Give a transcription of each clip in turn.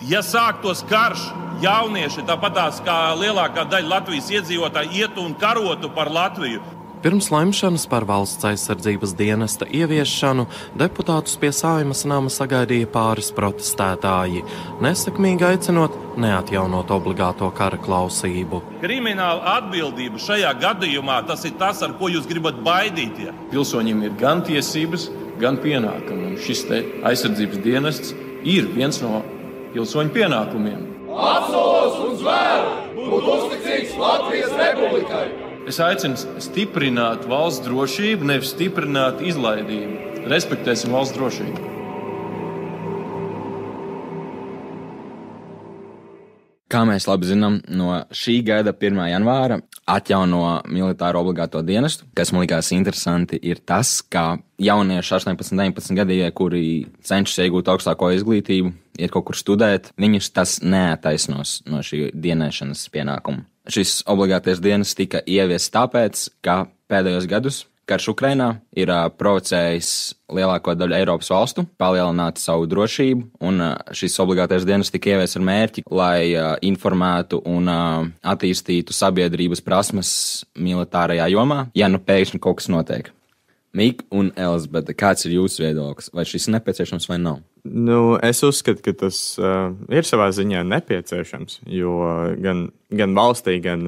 Ja sāktos karš, jaunieši, tāpatās kā lielākā daļa Latvijas iedzīvotāji, ietu un karotu par Latviju. Pirms lemšanas par valsts aizsardzības dienesta ieviešanu deputātus pie Saeimas nama sagaidīja pāris protestētāji, nesekmīgi aicinot neatjaunot obligāto kara klausību. Krimināla atbildība šajā gadījumā tas ir tas, ar ko jūs gribat baidīt. Pilsoņiem ir gan tiesības, gan pienākumi. Un šis aizsardzības dienests ir viens no pilsoņu pienākumiem. Apsolos un zvēru būt uzticīgs Latvijas Republikai! Es aicinu stiprināt valsts drošību, nevis stiprināt izlaidību. Respektēsim valsts drošību. Kā mēs labi zinām, no šī gada 1. janvāra atjauno militāro obligāto dienestu. Kas man likās interesanti, ir tas, ka jaunieši 18, 19 gadīgie, kuri cenšas iegūt augstāko izglītību, iet kaut kur studēt, viņus tas neattaisnos no šī dienēšanas pienākuma. Šis obligātais dienests tika ieviests tāpēc, ka pēdējos gadus karš Ukrainā ir provocējis lielāko daļu Eiropas valstu palielināt savu drošību, un šis obligātais dienests tika ieviests ar mērķi, lai informētu un attīstītu sabiedrības prasmes militārajā jomā, ja nu pēkšņi kaut kas notiek. Mika un Elizabete, kāds ir jūsu viedoklis? Vai šis ir nepieciešams vai nav? Es uzskatu, ka tas ir savā ziņā nepieciešams, jo gan valstī, gan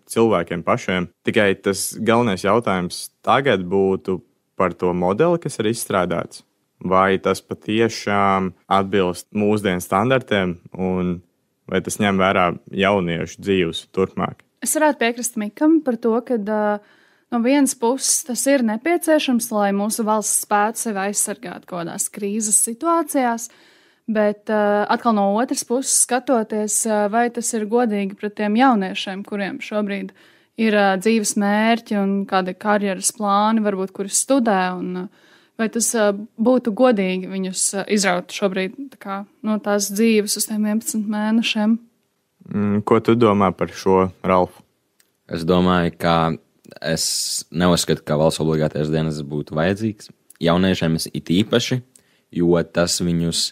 cilvēkiem pašiem. Tikai tas galvenais jautājums tagad būtu par to modeli, kas ir izstrādāts. Vai tas patiešām atbilst mūsdienu standartiem un vai tas ņem vērā jauniešu dzīves turpmāk? Es varētu piekrist Mikam par to, ka no vienas puses tas ir nepieciešams, lai mūsu valsts spētu sevi aizsargāt kaut kādās krīzes situācijās, bet atkal no otras puses skatoties, vai tas ir godīgi pret tiem jauniešiem, kuriem šobrīd ir dzīves mērķi un kādi karjeras plāni, varbūt kuri studē, un vai tas būtu godīgi viņus izraut šobrīd no tās dzīves uz tiem 11 mēnešiem. Ko tu domā par šo, Ralf? Es domāju, ka es neuzskatu, ka valsts obligātais dienests būtu vajadzīgs jauniešiem it īpaši, jo tas viņus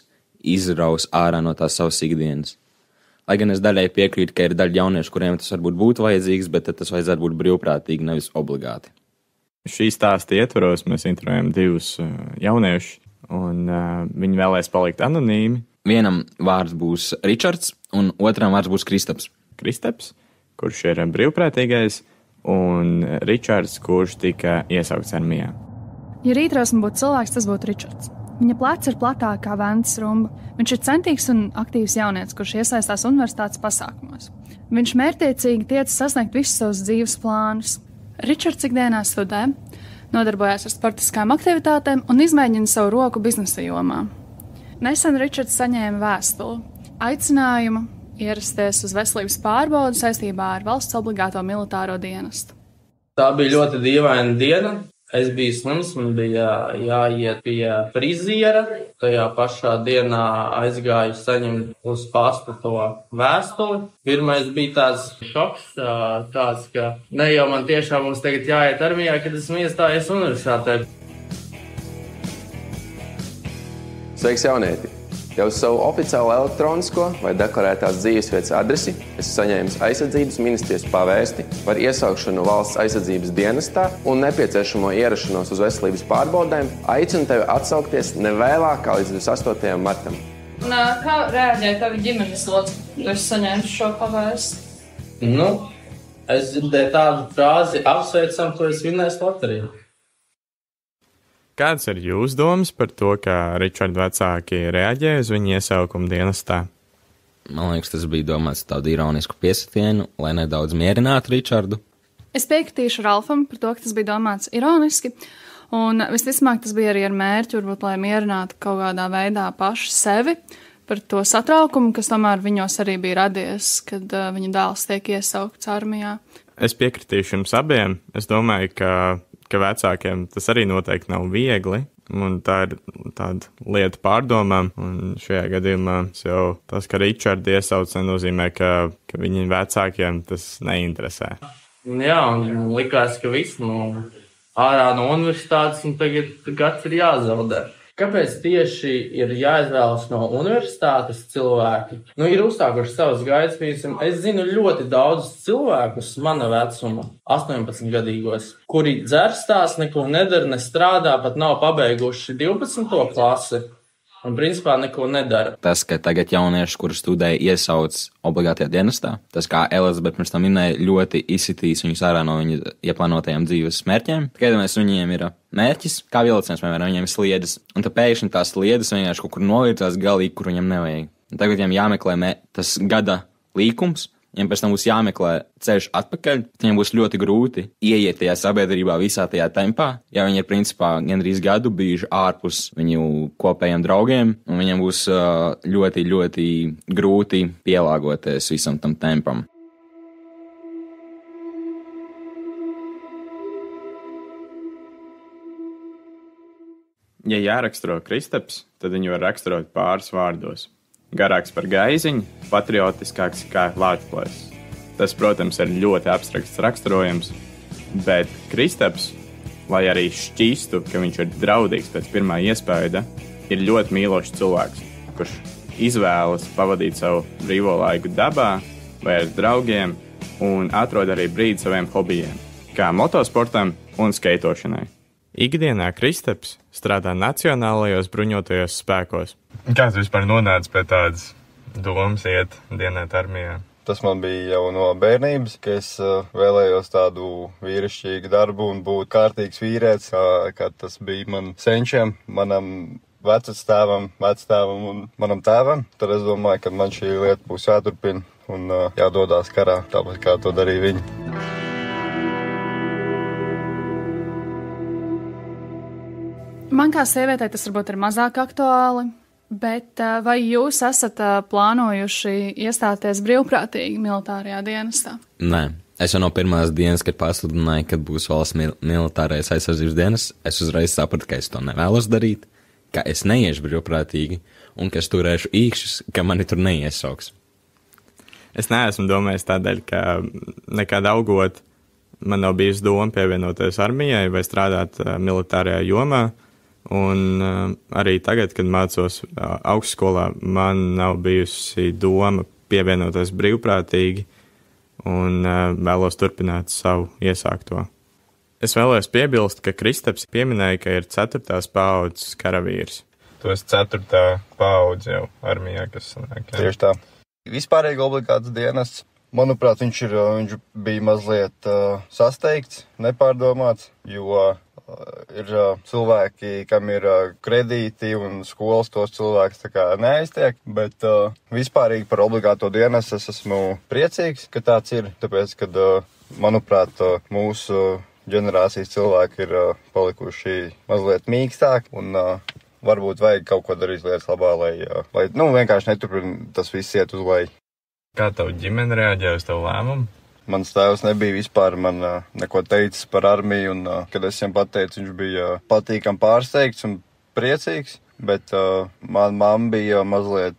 izraus ārā no tās savas ikdienas. Lai gan es daļai piekrītu, ka ir daļa jauniešu, kuriem tas varbūt būtu vajadzīgs, bet tas vajadzētu būt brīvprātīgi, nevis obligāti. Šī stāsta ietvaros mēs intervējam divus jauniešus, un viņi vēlēs palikt anonīmi. Vienam vārds būs Ričards, un otram vārds būs Kristaps. Kristaps, kurš ir brīvprātīgais, un Ričards, kurš tika iesaukts armijā. Ja rītdienas būtu cilvēks, tas būtu Ričards. Viņa plecs ir platāka kā ventas rumba. Viņš ir centīgs un aktīvs jaunietis, kurš iesaistās universitātes pasākumos. Viņš mērķtiecīgi tiecas sasniegt visus savus dzīves plānus. Ričards ikdienā studē, nodarbojās ar sportiskām aktivitātēm un izmēģina savu roku biznesa jomā. Nesen Ričards saņēma vēstuli, aicinājumu ierasties uz veselības pārbaudi saistībā ar valsts obligāto militāro dienestu. Tā bija ļoti dīvaina diena. Es biju slims, man bija jāiet pie friziera. Tajā pašā dienā aizgāju saņemt uz pasta to vēstuli. Pirmais bija tāds šoks, tāds, ka ne jau man tiešām mums tagad jāiet armijā, kad esmu iestājies universitātē. Sveiks, jaunieti! Jau uz savu oficiālo elektronisko vai deklarētās dzīvesvietas adresi es saņēmu aizsardzības ministrijas pavēsti par iesaukšanu valsts aizsardzības dienestā un nepieciešamo ierašanos uz veselības pārbaudēm. Aicinu tevi atsaukties nevēlāk kā līdz 28. martam. Kā reaģēja tavi ģimenes locekļi, kad tu saņēmi šo pavēsti? Es dzirdēju tādu frāzi: apsveicam, tu esi vinnējis loteriju. Kādas ir jūsu domas par to, kā Ričarda vecāki reaģēja uz viņa iesaukumu dienestā? Man liekas, tas bija domāts tādu ironisku piesitienu, lai nedaudz mierinātu Ričardu. Es piekritīšu Ralfam par to, ka tas bija domāts ironiski, un visticamāk tas bija arī ar mērķi, varbūt, lai mierinātu kaut kādā veidā pašu sevi par to satraukumu, kas tomēr viņos arī bija radies, kad viņa dēls tiek iesaukts armijā. Es piekritīšu jums abiem. Es domāju, ka vecākiem tas arī noteikti nav viegli, un tā ir tāda lieta pārdomām, un šajā gadījumā jau tas, ka Ričardu iesauc, nenozīmē, ka viņiem vecākiem tas neinteresē. Jā, un likās, ka viss ārā no universitātes, un tagad gads ir jāzaudē. Kāpēc tieši ir jāizvēlas no universitātes cilvēki? Ir uzsākuši savas gaitas, piemēram, es zinu ļoti daudzus cilvēkus mana vecuma, 18-gadīgos, kuri dzerstās, neko nedara, nestrādā, pat nav pabeiguši 12. klasi. Un principā neko nedara. Tas, ka tagad jaunieši, kuri studēja, iesauc obligātajā dienestā, tas, kā Elizabete pirms tam minēja, ļoti izsitīs viņus ārā no viņa ieplānotajiem dzīves mērķiem. Skaidrs, viņiem ir mērķis, kā vilciens, piemēram, viņiem ir sliedes, un tad pēkšņi tās sliedes vienkārši kaut kur novirzās galīgi, kur viņam nevajag. Un tagad viņam jāmeklē tas gada līkums, viņam pēc tam būs jāmeklē ceļš atpakaļ, viņam būs ļoti grūti ieiet tajā sabiedrībā visā tajā tempā, ja viņi ir principā gandrīz gadu bijuši ārpus viņu kopējiem draugiem, un viņam būs ļoti, ļoti grūti pielāgoties visam tam tempam. Ja jāraksturo Kristaps, tad viņu var raksturot pāris vārdos. Garāks par gaiziņu, patriotiskāks kā Lāčplēss. Tas, protams, ir ļoti abstrakts raksturojums, bet Kristaps, lai arī šķistu, ka viņš ir draudīgs pēc pirmā iespēja, ir ļoti mīlošs cilvēks, kurš izvēlas pavadīt savu brīvo laiku dabā vai ar draugiem un atrod arī brīdi saviem hobijiem, kā motosportam un skeitošanai. Ikdienā Kristaps strādā Nacionālajos bruņotajos spēkos. Kāds vispār nonāca pie tādas domas iet dienēt armijā? Tas man bija jau no bērnības, ka es vēlējos tādu vīrišķīgu darbu un būt kārtīgs vīrietis, kā tas bija man senčiem, manam vectēvam un manam tēvam. Tad es domāju, ka man šī lieta būs jāturpina un jādodās karā, tāpat kā to darīja viņi. Man kā sievietei tas varbūt ir mazāk aktuāli, bet vai jūs esat plānojuši iestāties brīvprātīgi militārajā dienestā? Nē. Es jau no pirmās dienas, kad pasludināju, kad būs valsts militārais aizsardzības dienas, es uzreiz sapratu, ka es to nevēlos darīt, ka es neiešu brīvprātīgi un ka es turēšu īkšķus, ka mani tur neiesauks. Es neesmu domājis tādēļ, ka nekāda augot man nav bijusi doma pievienoties armijai vai strādāt militārajā jomā. Un arī tagad, kad mācos augstskolā, man nav bijusi doma pievienoties brīvprātīgi un vēlos turpināt savu iesākto. Es vēlos piebilst, ka Kristaps pieminēja, ka ir 4. paaudzes karavīrs. Tu esi 4. paudze jau armijā, kas sanāk. Jā. Tieši tā. Vispārīgi obligāts dienests. Manuprāt, viņš bija mazliet sasteigts, nepārdomāts, jo ir cilvēki, kam ir kredīti un skolas tos cilvēkus tā kā neaiztiek, bet vispārīgi par obligāto dienestu es esmu priecīgs, ka tāds ir, tāpēc, kad, manuprāt, mūsu ģenerācijas cilvēki ir palikuši mazliet mīkstāki un varbūt vajag kaut ko darīt lietas labā, lai vienkārši neturpin tas viss iet uz leju. Kā tavu ģimeni reaģēja uz tavu lēmumu? Mans tēvs nebija vispār man neko teicis par armiju, un, kad es viņam pateicu, viņš bija patīkami pārsteigts un priecīgs, bet man mamma bija mazliet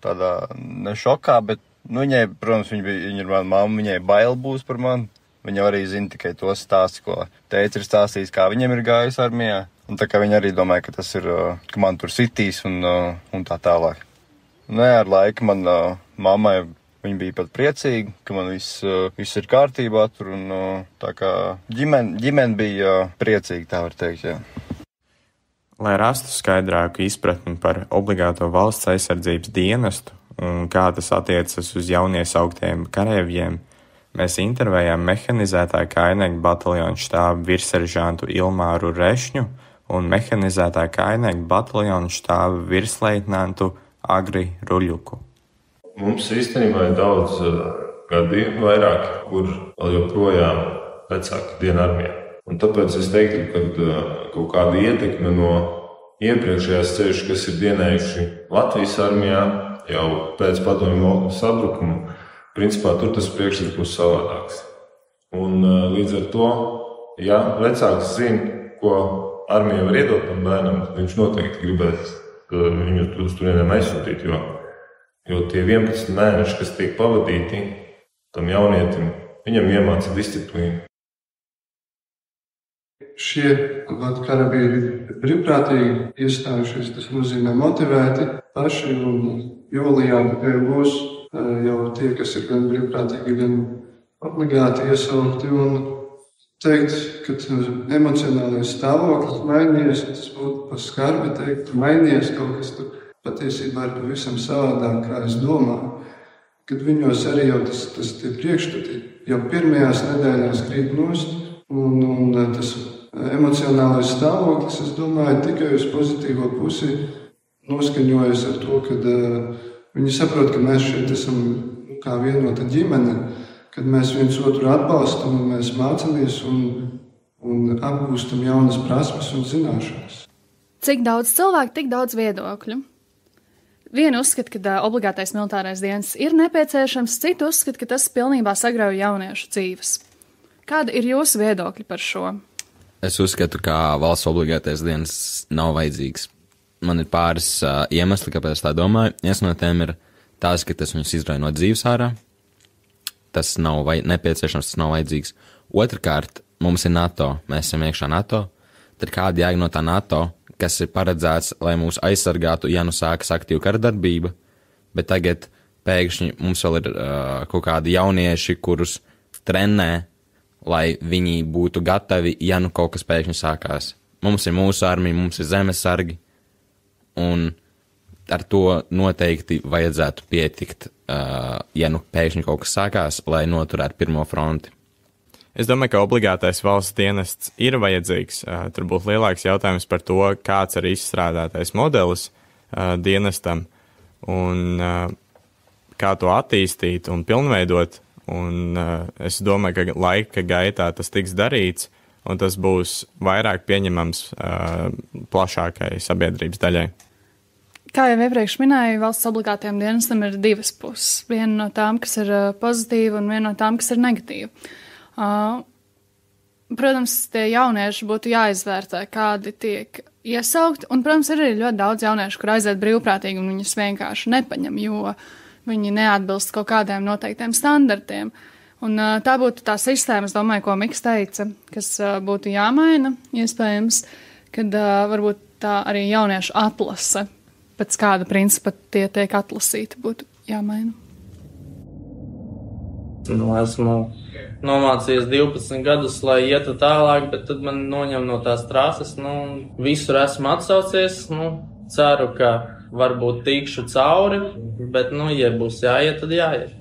tādā ne šokā, bet, viņai, protams, viņa ir mana mamma, viņai bail būs par mani. Viņa arī zina tikai tos stāstus, ko teica ir stāstījis, kā viņam ir gājis armijā, un tā kā viņa arī domāja, ka tas ir, ka man tur sitīs un tā tālāk. Ar laiku man mammai viņa bija pat priecīga, ka man viss ir kārtībā tur, un tā kā ģimene bija priecīga, tā var teikt, jā. Lai rastu skaidrāku izpratni par obligāto valsts aizsardzības dienestu un kā tas attiecas uz jauniesauktiem kareivjiem, mēs intervējām mehanizētāju kainieku bataljonu štābu virsseržantu Ilmāru Rešņu un mehanizētāju kainieku bataljonu štābu virsleitnantu Agri Ruļuku. Mums īstenībā ir daudz gadījumu vairāk, kur vēl joprojām vecāki dien armijā. Un tāpēc es teiktu, ka kaut kāda ietekme no iepriekšējās ceļš, kas ir dienējuši Latvijas armijā jau pēc padomju sabrukuma, principā tur tas priekšstats būs savādāks. Un līdz ar to, ja vecāks zina, ko armija var iedot tam bērnam, viņš noteikti gribēs viņu uz turieniem aizsūtīt, jo tie 11 mēneši, kas tiek pavadīti tam jaunietim, viņam iemāca disciplīnu. šie karavīri brīvprātīgi iestājušies, tas nozīmē motivēti paši, un jūlijā būs jau tie, kas ir gan brīvprātīgi, gan obligāti iesaukti, un teikt, ka emocionālais stāvoklis mainījies, tas būtu pa skarbi teikt, mainījies kaut kas tur patiesībā ir pavisam savādāk, kā es domāju, kad viņos arī jau tas tie priekšstati jau pirmajās nedēļās krīt nost, un tas emocionālais stāvoklis, es domāju, tikai uz pozitīvo pusi noskaņojas ar to, kad viņi saprot, ka mēs šeit esam kā vienota ģimene, kad mēs viens otru atbalstam un mēs mācamies un apgūstam jaunas prasmes un zināšanas. Cik daudz cilvēku, tik daudz viedokļu. Viena uzskata, ka obligātais militārais dienas ir nepieciešams, cita uzskata, ka tas pilnībā sagrauj jauniešu dzīves. Kāda ir jūsu viedokļi par šo? Es uzskatu, ka valsts obligātais dienas nav vajadzīgs. Man ir pāris iemesli, kāpēc es tā domāju. Viens no tiem ir tās, ka tas viņus izrauj no dzīves ārā. Tas nav nepieciešams, tas nav vajadzīgs. Otrakārt, mums ir NATO, mēs esam iekšā NATO. Tad kāda jēga no tā NATO, kas ir paredzēts, lai mūs aizsargātu, ja nu sākas aktīva kara darbība, bet tagad pēkšņi mums vēl ir kaut kādi jaunieši, kurus trenē, lai viņi būtu gatavi, ja nu kaut kas pēkšņi sākās. Mums ir mūsu armija, mums ir zemesargi, un ar to noteikti vajadzētu pietikt, ja nu pēkšņi kaut kas sākās, lai noturētu pirmo fronti. Es domāju, ka obligātais valsts dienests ir vajadzīgs. Tur būtu lielāks jautājums par to, kāds ir izstrādātais modelis dienestam un kā to attīstīt un pilnveidot. Un es domāju, ka laika gaitā tas tiks darīts un tas būs vairāk pieņemams plašākai sabiedrības daļai. Kā jau iepriekš minēju, valsts obligātajam dienestam ir divas puses. Viena no tām, kas ir pozitīva, un viena no tām, kas ir negatīva. Protams, tie jaunieši būtu jāizvērtē, kādi tiek iesaukti, un, protams, ir arī ļoti daudz jauniešu, kur aiziet brīvprātīgi, un viņus vienkārši nepaņem, jo viņi neatbilst kaut kādiem noteiktiem standartiem. Un tā būtu tā sistēma, es domāju, ko Miks teica, kas būtu jāmaina, iespējams, kad varbūt tā arī jauniešu atlase, pēc kāda principa tie tiek atlasīti, būtu jāmaina. Esmu nomācījies 12 gadus, lai ietu tālāk, bet tad man noņem no tās trases, visur esmu atsaucies, ceru, ka varbūt tikšu cauri, bet, ja būs jāiet, tad jāiet.